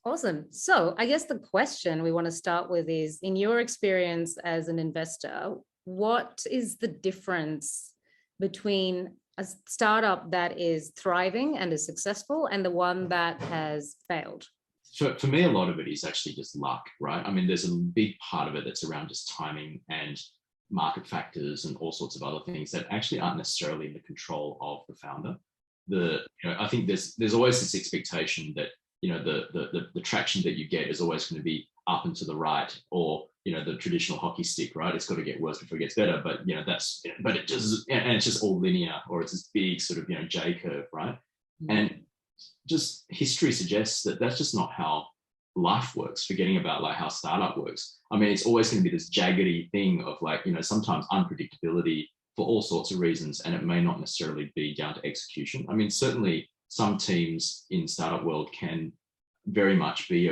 Awesome. So I guess the question we want to start with is, in your experience as an investor, what is the difference between a startup that is thriving and is successful and the one that has failed? For me, a lot of it is actually just luck, right? I mean, there's a big part of it that's around just timing and market factors and all sorts of other things that actually aren't necessarily in the control of the founder. I think there's always this expectation that the traction that you get is always going to be up and to the right, or the traditional hockey stick, right? It's got to get worse before it gets better, but it just, and it's just all linear, or it's this big sort of J curve, right? Mm-hmm. And just history suggests that that's just not how life works, forgetting about like how startup works. I mean, it's always going to be this jaggedy thing of like, sometimes unpredictability for all sorts of reasons, and it may not necessarily be down to execution. I mean, certainly some teams in startup world can very much be,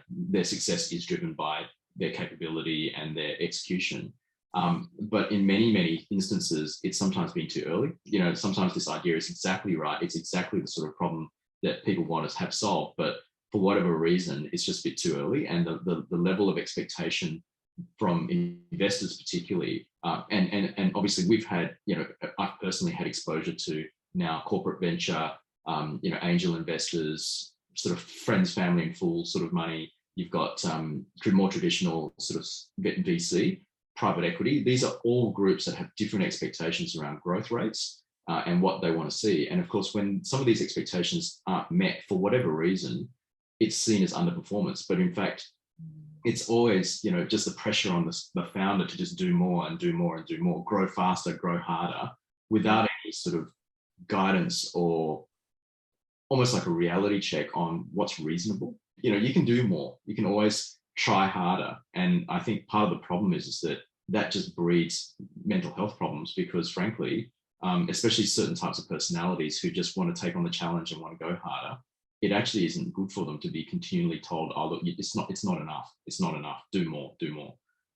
their success is driven by their capability and their execution. But in many, many instances, it's sometimes been too early. Sometimes this idea is exactly right. It's exactly the sort of problem that people want to have solved, but for whatever reason, it's just a bit too early. And the level of expectation from investors particularly, and obviously we've had, I've personally had exposure to now corporate venture, angel investors, sort of friends, family and fools sort of money. You've got more traditional sort of VC, private equity. These are all groups that have different expectations around growth rates and what they want to see. And of course, when some of these expectations aren't met for whatever reason, it's seen as underperformance. But in fact, it's always, just the pressure on the founder to just do more and do more and do more, grow faster, grow harder, without any sort of guidance or almost like a reality check on what's reasonable. You can do more. You can always try harder. And I think part of the problem is that just breeds mental health problems, because frankly, especially certain types of personalities who just want to take on the challenge and want to go harder, it actually isn't good for them to be continually told, oh, look, it's not enough. It's not enough. Do more.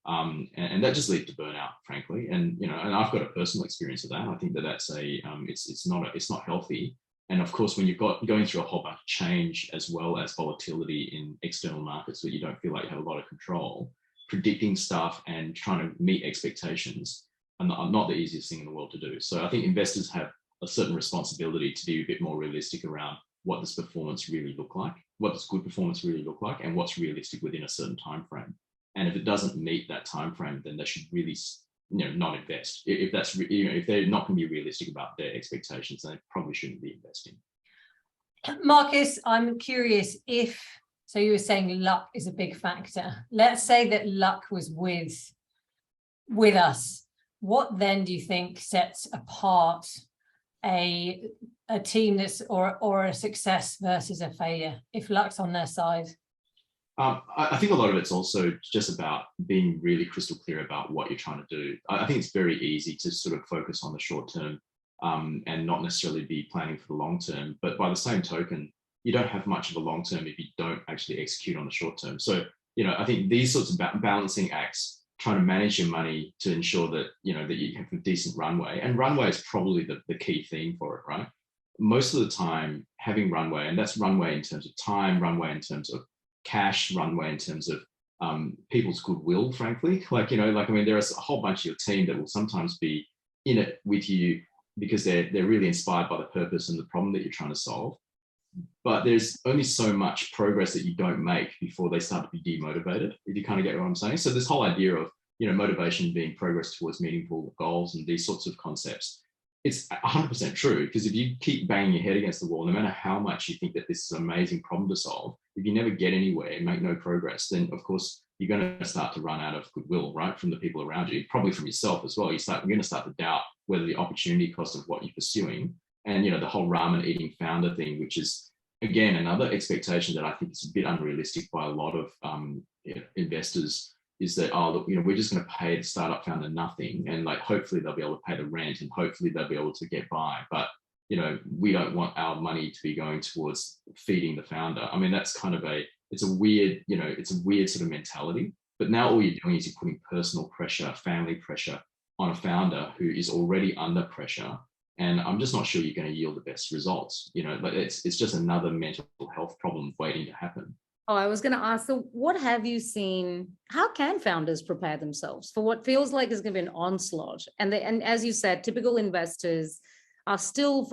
And that just leads to burnout, frankly. And, and I've got a personal experience of that. I think that's it's not healthy. And of course, when you've got going through a whole bunch of change as well as volatility in external markets where you don't feel like you have a lot of control, predicting stuff and trying to meet expectations are not the easiest thing in the world to do. So I think investors have a certain responsibility to be a bit more realistic around what does performance really look like, what does good performance really look like, and what's realistic within a certain time frame. And if it doesn't meet that time frame, then they should really not invest. If that's if they're not going to be realistic about their expectations, they probably shouldn't be investing. Marcus, I'm curious so you were saying luck is a big factor. Let's say that luck was with us. What then do you think sets apart a team that's or a success versus a failure if luck's on their side? I think a lot of it's also just about being really crystal clear about what you're trying to do. I think it's very easy to sort of focus on the short term and not necessarily be planning for the long term. But by the same token, you don't have much of a long term if you don't actually execute on the short term. So, I think these sorts of balancing acts, trying to manage your money to ensure that, that you have a decent runway. And runway is probably the key theme for it, right? Most of the time, having runway, and that's runway in terms of time, runway in terms of cash, runway in terms of people's goodwill, frankly. There's a whole bunch of your team that will sometimes be in it with you because they're really inspired by the purpose and the problem that you're trying to solve. But there's only so much progress that you don't make before they start to be demotivated, if you kind of get what I'm saying. So this whole idea of, motivation being progress towards meaningful goals and these sorts of concepts, it's 100% true, because if you keep banging your head against the wall, no matter how much you think that this is an amazing problem to solve, if you never get anywhere and make no progress, then of course you're going to start to run out of goodwill, right, from the people around you, probably from yourself as well. You're going to start to doubt whether the opportunity cost of what you're pursuing, and the whole ramen-eating founder thing, which is again another expectation that I think is a bit unrealistic by a lot of investors, is that, oh, look, we're just going to pay the startup founder nothing, and like hopefully they'll be able to pay the rent and hopefully they'll be able to get by. But we don't want our money to be going towards feeding the founder. I mean, that's kind of it's a weird sort of mentality. But now all you're doing is you're putting personal pressure, family pressure on a founder who is already under pressure. And I'm just not sure you're going to yield the best results. But it's just another mental health problem waiting to happen. Oh, I was going to ask, so what have you seen? How can founders prepare themselves for what feels like is going to be an onslaught? And as you said, typical investors are still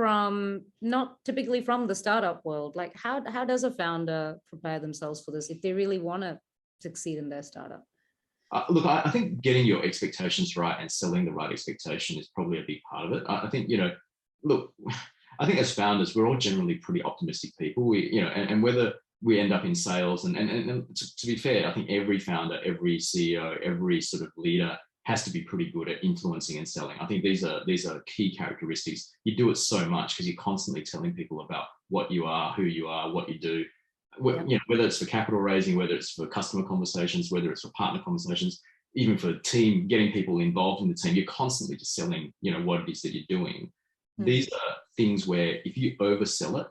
not typically from the startup world. Like how does a founder prepare themselves for this if they really want to succeed in their startup? Look, I think getting your expectations right and selling the right expectation is probably a big part of it. I think, look, I think as founders, we're all generally pretty optimistic people. And whether we end up in sales and to be fair, I think every founder, every CEO, every sort of leader has to be pretty good at influencing and selling. I think these are key characteristics. You do it so much because you're constantly telling people about what you are, who you are, what you do. Whether it's for capital raising, whether it's for customer conversations, whether it's for partner conversations, even for team, getting people involved in the team, you're constantly just selling, what it is that you're doing. These are things where if you oversell it,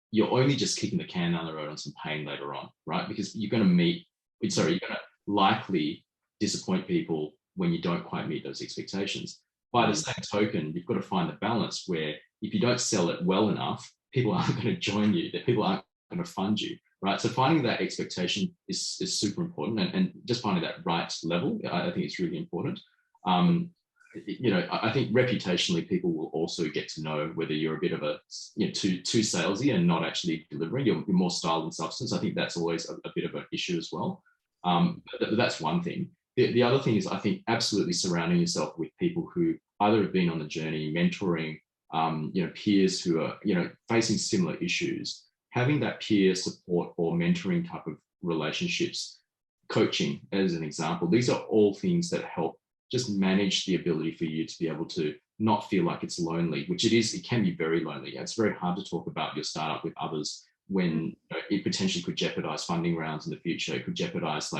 you're only just kicking the can down the road on some pain later on, right? Because you're going to likely disappoint people when you don't quite meet those expectations. By the same token, you've got to find the balance where if you don't sell it well enough, people aren't going to join you, that people aren't going to fund you, right? So finding that expectation is super important, and just finding that right level, I think it's really important. I think reputationally, people will also get to know whether you're a bit of a too salesy and not actually delivering. You're more style than substance. I think that's always a bit of an issue as well. But that's one thing. The other thing is, I think, absolutely surrounding yourself with people who either have been on the journey, mentoring, peers who are facing similar issues. Having that peer support or mentoring type of relationships, coaching as an example, these are all things that help just manage the ability for you to be able to not feel like it's lonely, which it is. It can be very lonely. It's very hard to talk about your startup with others when it potentially could jeopardize funding rounds in the future. It could jeopardize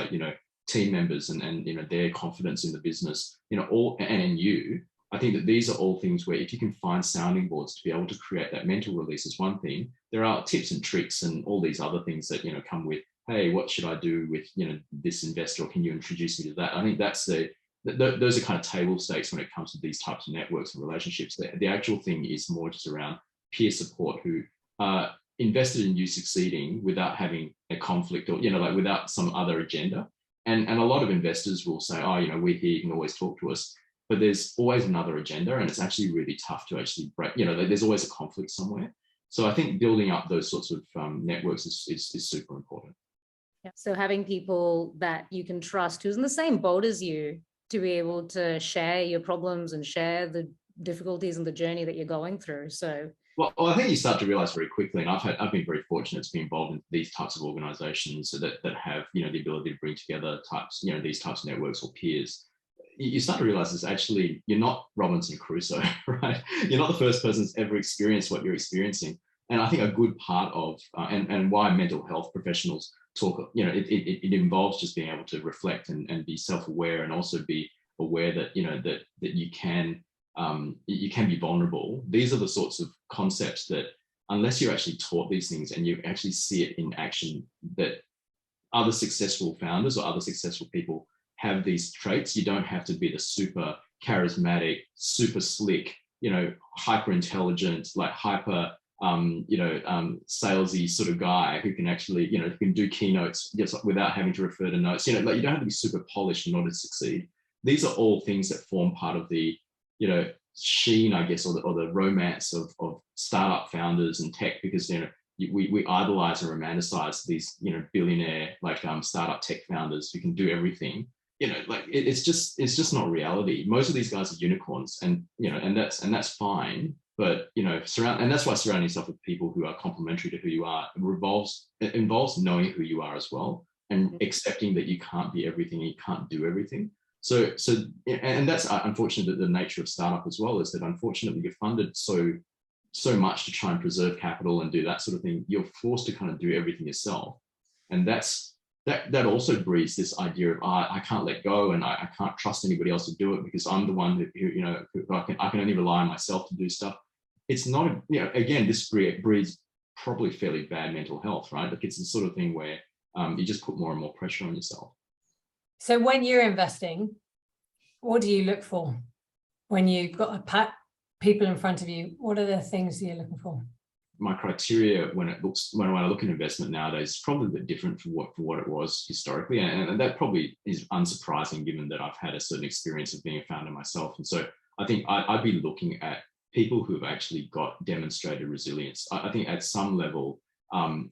team members and their confidence in the business, all and in you. I think that these are all things where if you can find sounding boards to be able to create that mental release is one thing. There are tips and tricks and all these other things that, come with, hey, what should I do with, this investor, or can you introduce me to that? I think those are kind of table stakes when it comes to these types of networks and relationships. The actual thing is more just around peer support who are invested in you succeeding without having a conflict or, without some other agenda. And a lot of investors will say, oh, we're here, you can always talk to us. But there's always another agenda, and it's actually really tough to actually break, there's always a conflict somewhere. So I think building up those sorts of networks is super important. Yeah. So having people that you can trust who's in the same boat as you to be able to share your problems and share the difficulties and the journey that you're going through. So well, I think you start to realize very quickly, and I've been very fortunate to be involved in these types of organizations that have, the ability to bring together these types of networks or peers. You start to realize is actually, you're not Robinson Crusoe, right? You're not the first person that's ever experienced what you're experiencing. And I think a good part of, and why mental health professionals talk, it involves just being able to reflect and be self-aware, and also be aware that, that you can be vulnerable. These are the sorts of concepts that, unless you're actually taught these things and you actually see it in action, that other successful founders or other successful people have these traits. You don't have to be the super charismatic, super slick, hyper intelligent, hyper salesy sort of guy who can actually, who can do keynotes just without having to refer to notes. You don't have to be super polished in order to succeed. These are all things that form part of the, sheen, I guess, or the romance of startup founders and tech, because, we idolize and romanticize these, billionaire, startup tech founders who can do everything. It's just not reality. Most of these guys are unicorns, and that's fine. But and that's why surrounding yourself with people who are complementary to who you are involves knowing who you are as well, and accepting that you can't be everything, and you can't do everything. So and that's unfortunately the nature of startup as well, is that unfortunately you're funded so much to try and preserve capital and do that sort of thing. You're forced to kind of do everything yourself, and that also breeds this idea of I can't let go, and I can't trust anybody else to do it because I'm the one who I can only rely on myself to do stuff. It's not, again, this breeds probably fairly bad mental health, right? It's the sort of thing where you just put more and more pressure on yourself. So when you're investing, what do you look for when you've got people in front of you? What are the things that you're looking for? my criteria when I look at investment nowadays is probably a bit different from what it was historically, and that probably is unsurprising given that I've had a certain experience of being a founder myself. And so I think I'd be looking at people who have actually got demonstrated resilience. I think at some level,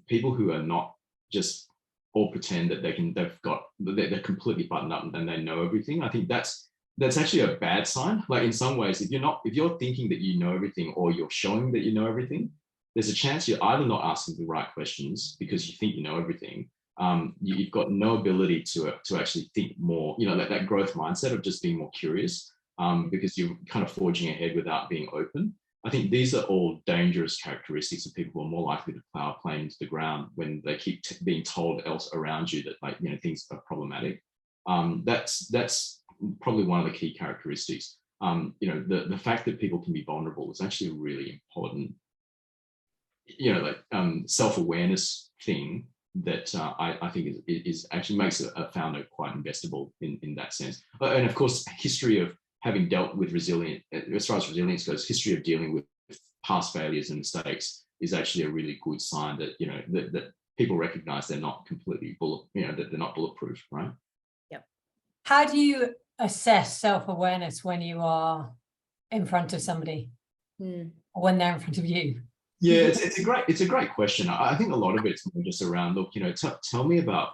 people who are not just all pretend that they're completely buttoned up and they know everything. I think that's actually a bad sign. Like in some ways, if you're thinking that you know everything or you're showing that you know everything, there's a chance you're either not asking the right questions because you think you know everything. You've got no ability to actually think more, that growth mindset of just being more curious, because you're kind of forging ahead without being open. I think these are all dangerous characteristics of people who are more likely to plow a plane into the ground when they keep being told else around you that things are problematic. That's probably one of the key characteristics. The fact that people can be vulnerable is actually a really important, self-awareness thing that I think is actually makes a founder quite investable in that sense. And of course, history of having dealt with resilience, as far as resilience goes, history of dealing with past failures and mistakes is actually a really good sign that that people recognize they're not completely that they're not bulletproof, right? Yep. How do you assess self-awareness when you are in front of somebody, or when they're in front of you? Yeah, it's a great question. I think a lot of it's just around, look, tell me about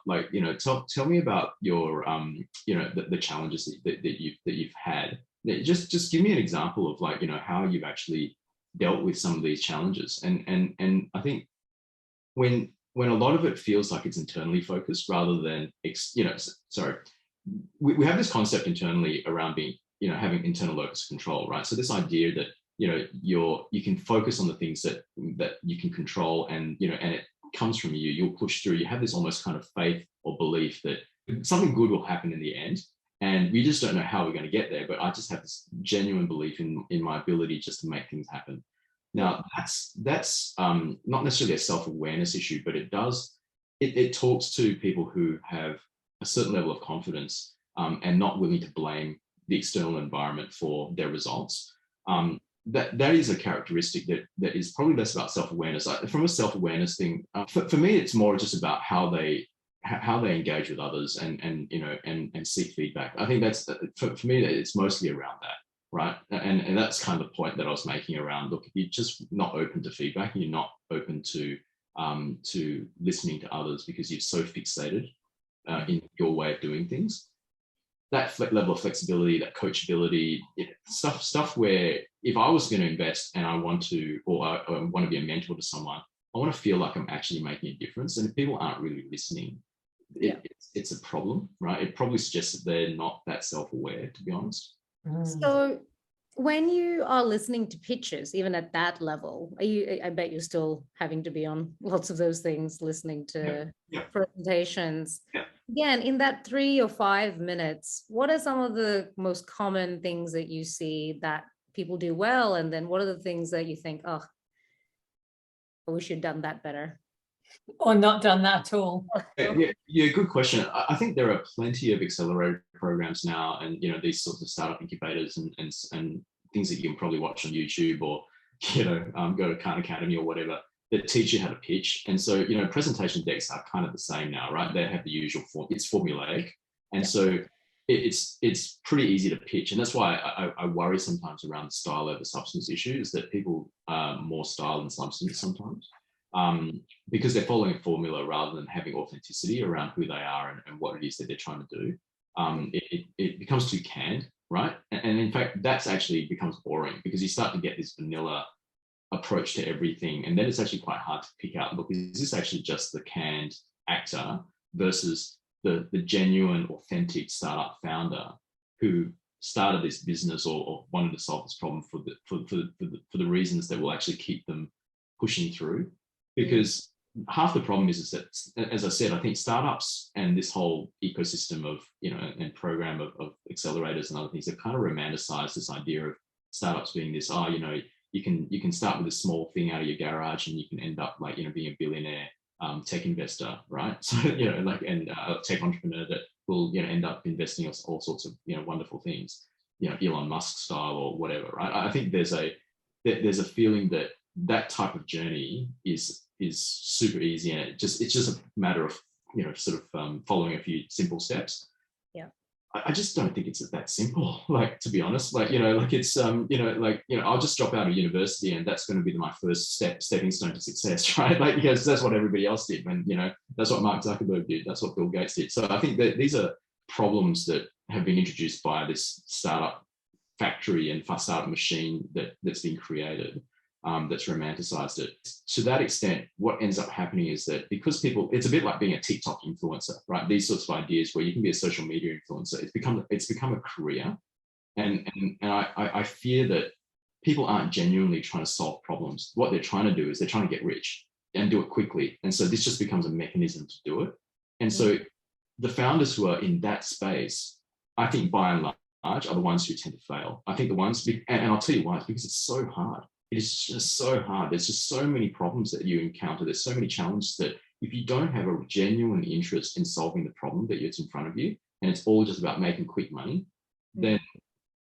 tell me about your the challenges that you've had. Just give me an example of how you've actually dealt with some of these challenges. And I think when a lot of it feels like it's internally focused rather than we have this concept internally around being having internal locus of control, right? So this idea that you can focus on the things that you can control, and and it comes from you. You'll push through. You have this almost kind of faith or belief that something good will happen in the end, and we just don't know how we're going to get there. But I just have this genuine belief in my ability just to make things happen. Now that's not necessarily a self-awareness issue, but it talks to people who have a certain level of confidence, and not willing to blame the external environment for their results. That is a characteristic that is probably less about self-awareness. From a self-awareness thing, for me, it's more just about how they engage with others and seek feedback. I think that's for me, it's mostly around that, right? And that's kind of the point that I was making around, look, if you're just not open to feedback and you're not open to listening to others because you're so fixated in your way of doing things, that level of flexibility, that coachability, stuff where if I was going to invest and I want to be a mentor to someone, I want to feel like I'm actually making a difference. And if people aren't really listening, it's a problem, right? It probably suggests that they're not that self-aware, to be honest. So when you are listening to pitches, even at that level, I bet you're still having to be on lots of those things, listening to presentations. Yeah. Again, in that 3 or 5 minutes, what are some of the most common things that you see that people do well? And then what are the things that you think, oh, I wish you'd done that better? Or not done that at all? Yeah, good question. I think there are plenty of accelerator programs now, and these sorts of startup incubators and things that you can probably watch on YouTube or go to Khan Academy or whatever, that teach you how to pitch. And so presentation decks are kind of the same now, right? They have the usual form. It's formulaic, and so it's pretty easy to pitch. And that's why I worry sometimes around the style over substance issues, that people are more style than substance sometimes. Because they're following a formula rather than having authenticity around who they are and what it is that they're trying to do. It becomes too canned, right? And in fact, that's actually becomes boring because you start to get this vanilla approach to everything. And then it's actually quite hard to pick out, look, is this actually just the canned actor versus the genuine, authentic startup founder who started this business or wanted to solve this problem for the reasons that will actually keep them pushing through? Because half the problem is that, as I said, I think startups and this whole ecosystem of, and program of accelerators and other things have kind of romanticized this idea of startups being this, you can start with a small thing out of your garage and you can end up being a billionaire tech investor, right? So, and a tech entrepreneur that will, end up investing in all sorts of, wonderful things, Elon Musk style or whatever, right? I think there's a feeling that that type of journey is super easy, and it's just a matter of sort of following a few simple steps. Yeah. I just don't think it's that simple, like, to be honest. Like, like it's I'll just drop out of university and that's going to be my first stepping stone to success, right? Like, because that's what everybody else did, and that's what Mark Zuckerberg did, that's what Bill Gates did. So I think that these are problems that have been introduced by this startup factory and startup machine that's been created, that's romanticized it. To that extent, what ends up happening is that because people, it's a bit like being a TikTok influencer, right? These sorts of ideas where you can be a social media influencer, it's become a career. And I fear that people aren't genuinely trying to solve problems. What they're trying to do is they're trying to get rich and do it quickly. And so this just becomes a mechanism to do it. And so the founders who are in that space, I think by and large, are the ones who tend to fail. I think the ones, and I'll tell you why, it's because it's so hard. It is just so hard. There's just so many problems that you encounter. There's so many challenges that if you don't have a genuine interest in solving the problem that's in front of you, and it's all just about making quick money, then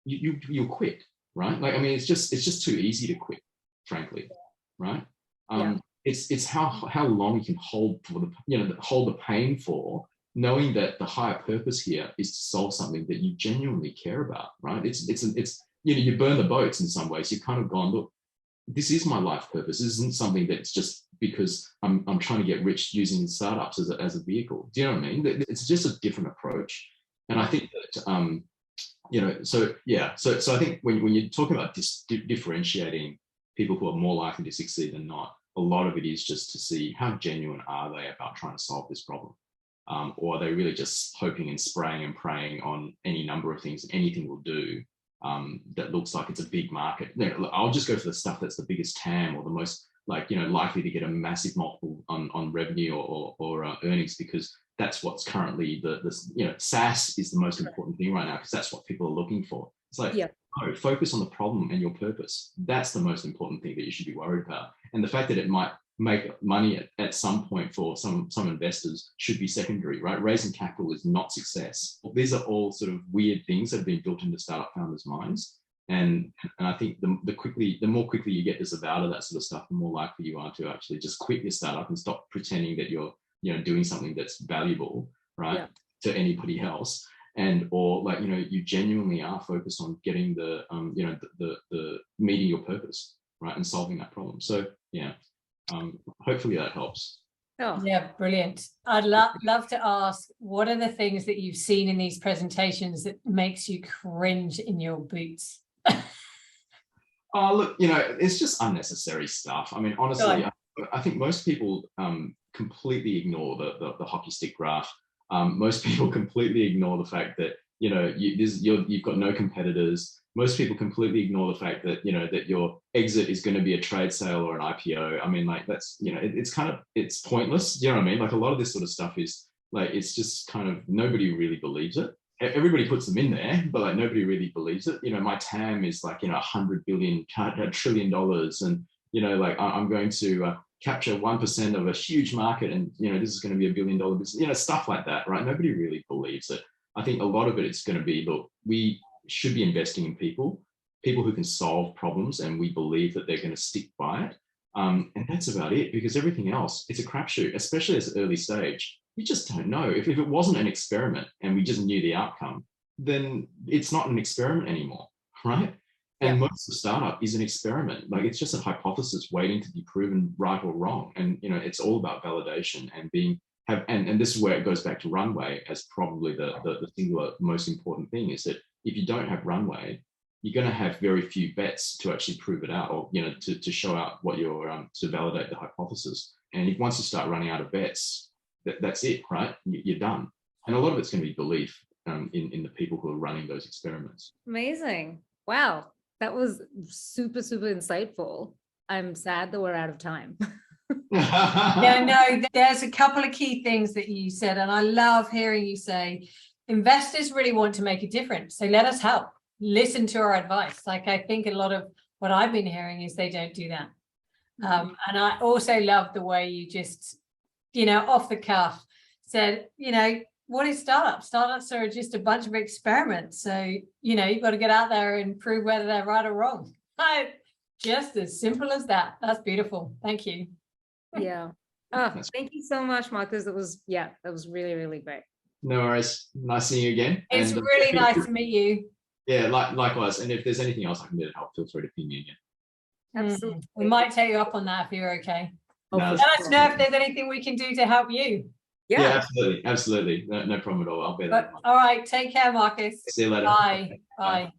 you'll quit, right? Like, I mean, it's just too easy to quit, frankly, right? It's how long you can hold for hold the pain for, knowing that the higher purpose here is to solve something that you genuinely care about, right? It's you burn the boats in some ways. You've kind of gone, look, this is my life purpose. This isn't something that's just because I'm trying to get rich using startups as a vehicle. Do you know what I mean? It's just a different approach. And I think that, so I think when you're talking about differentiating people who are more likely to succeed than not, a lot of it is just to see how genuine are they about trying to solve this problem. Or are they really just hoping and spraying and praying on any number of things, anything will do, that looks like it's a big market. I'll just go for the stuff that's the biggest TAM or the most likely to get a massive multiple on revenue or earnings, because that's what's currently the SaaS is the most important thing right now, because that's what people are looking for. It's like, no, focus on the problem and your purpose. That's the most important thing that you should be worried about. And the fact that it might make money at some point for some investors should be secondary, right? Raising capital is not success. These are all sort of weird things that have been built into startup founders' minds. And I think the more quickly you get disavowed of that sort of stuff, the more likely you are to actually just quit your startup and stop pretending that you're doing something that's valuable, right, to anybody else. And or you genuinely are focused on getting the meeting your purpose, right, and solving that problem. So hopefully that helps. Yeah, brilliant. I'd love to ask, what are the things that you've seen in these presentations that makes you cringe in your boots? Oh, look, it's just unnecessary stuff. I mean, honestly, I think most people completely ignore the hockey stick graph. Most people completely ignore the fact that you've got no competitors. Most people completely ignore the fact that that your exit is going to be a trade sale or an IPO. I mean, like, that's it's pointless. Do you know what I mean? Like, a lot of this sort of stuff is like, it's just kind of, nobody really believes it. Everybody puts them in there, but like, nobody really believes it. My TAM is like $100 billion, $1 trillion, and like, I'm going to capture 1% of a huge market, and this is going to be $1 billion business. Stuff like that, right? Nobody really believes it. I think a lot of it's going to be, look, we should be investing in people who can solve problems, and we believe that they're going to stick by it. And that's about it, because everything else, it's a crapshoot, especially as an early stage. You just don't know. If it wasn't an experiment and we just knew the outcome, then it's not an experiment anymore, right? And most of startup is an experiment. Like, it's just a hypothesis waiting to be proven right or wrong. And it's all about validation and and this is where it goes back to runway as probably the singular most important thing, is that if you don't have runway, you're going to have very few bets to actually prove it out, or to show out what you're to validate the hypothesis. And if once you start running out of bets, that's it, right? You're done. And a lot of it's going to be belief in the people who are running those experiments. Amazing. Wow. That was super, super insightful. I'm sad that we're out of time. No, there's a couple of key things that you said, and I love hearing you say, investors really want to make a difference, so let us help. Listen to our advice. Like, I think a lot of what I've been hearing is they don't do that. And I also love the way you just, off the cuff said, what is startups? Startups are just a bunch of experiments. So, you've got to get out there and prove whether they're right or wrong. Just as simple as that. That's beautiful. Thank you. Yeah. Oh, thank you so much, Marcus. That was really, really great. No worries. Nice seeing you again. It's And, really nice to meet you. Yeah, likewise. And if there's anything else I can do to help, feel free to ping me again. Absolutely. We might take you up on that if you're okay. Oh, No, for Let us sure. know if there's anything we can do to help you. Yeah, absolutely. No problem at all. I'll bear that in mind. All right, take care, Marcus. See you later. Bye. Bye. Bye.